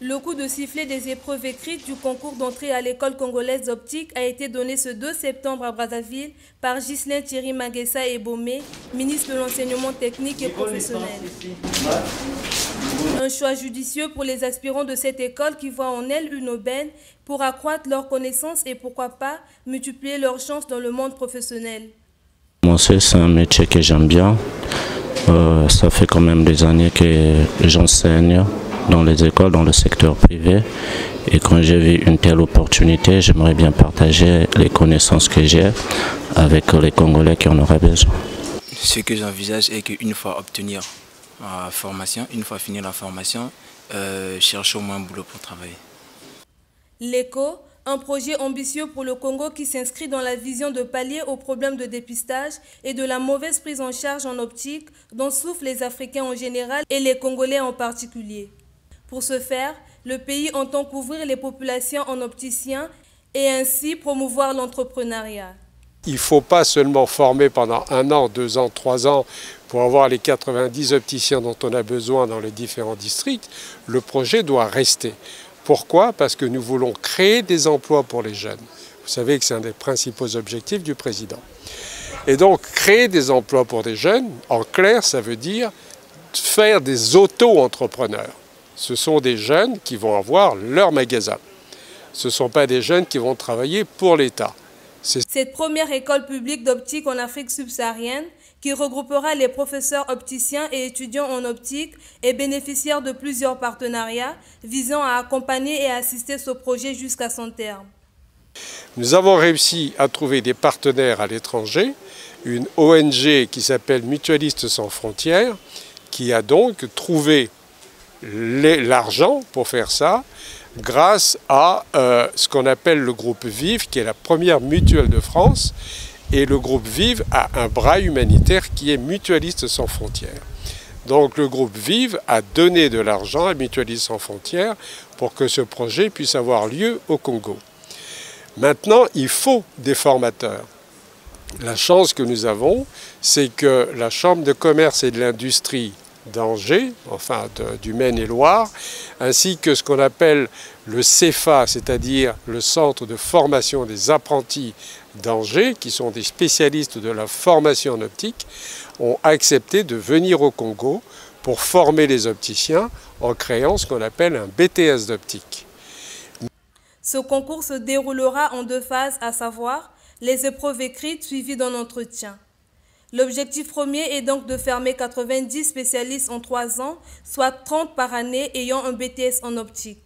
Le coup de sifflet des épreuves écrites du concours d'entrée à l'école congolaise d'optique a été donné ce 2 septembre à Brazzaville par Ghislain Thierry Maguessa Ebomé, ministre de l'enseignement technique et professionnel. Un choix judicieux pour les aspirants de cette école qui voient en elle une aubaine pour accroître leurs connaissances et pourquoi pas multiplier leurs chances dans le monde professionnel. C'est un métier que j'aime bien. Ça fait quand même des années que j'enseigne dans les écoles, dans le secteur privé. Et quand j'ai vu une telle opportunité, j'aimerais bien partager les connaissances que j'ai avec les Congolais qui en auraient besoin. Ce que j'envisage est qu'une fois obtenir la formation, une fois fini la formation, chercher au moins un boulot pour travailler. L'ECO, un projet ambitieux pour le Congo qui s'inscrit dans la vision de pallier aux problèmes de dépistage et de la mauvaise prise en charge en optique dont souffrent les Africains en général et les Congolais en particulier. Pour ce faire, le pays entend couvrir les populations en opticiens et ainsi promouvoir l'entrepreneuriat. Il ne faut pas seulement former pendant 1 an, 2 ans, 3 ans pour avoir les 90 opticiens dont on a besoin dans les différents districts. Le projet doit rester. Pourquoi? Parce que nous voulons créer des emplois pour les jeunes. Vous savez que c'est un des principaux objectifs du président. Et donc, créer des emplois pour des jeunes, en clair, ça veut dire faire des auto-entrepreneurs. Ce sont des jeunes qui vont avoir leur magasin. Ce ne sont pas des jeunes qui vont travailler pour l'État. Cette première école publique d'optique en Afrique subsaharienne, qui regroupera les professeurs opticiens et étudiants en optique, est bénéficiaire de plusieurs partenariats visant à accompagner et assister ce projet jusqu'à son terme. Nous avons réussi à trouver des partenaires à l'étranger, une ONG qui s'appelle Mutualistes sans frontières, qui a donc trouvé l'argent pour faire ça, grâce à ce qu'on appelle le groupe Vive, qui est la première mutuelle de France. Et le groupe Vive a un bras humanitaire qui est Mutualistes sans frontières. Donc le groupe Vive a donné de l'argent à Mutualistes sans frontières pour que ce projet puisse avoir lieu au Congo. Maintenant, il faut des formateurs. La chance que nous avons, c'est que la Chambre de commerce et de l'industrie d'Angers, enfin du Maine-et-Loire, ainsi que ce qu'on appelle le CEFA, c'est-à-dire le Centre de formation des apprentis d'Angers, qui sont des spécialistes de la formation en optique, ont accepté de venir au Congo pour former les opticiens en créant ce qu'on appelle un BTS d'optique. Ce concours se déroulera en 2 phases, à savoir les épreuves écrites suivies d'un entretien. L'objectif premier est donc de former 90 spécialistes en 3 ans, soit 30 par année ayant un BTS en optique.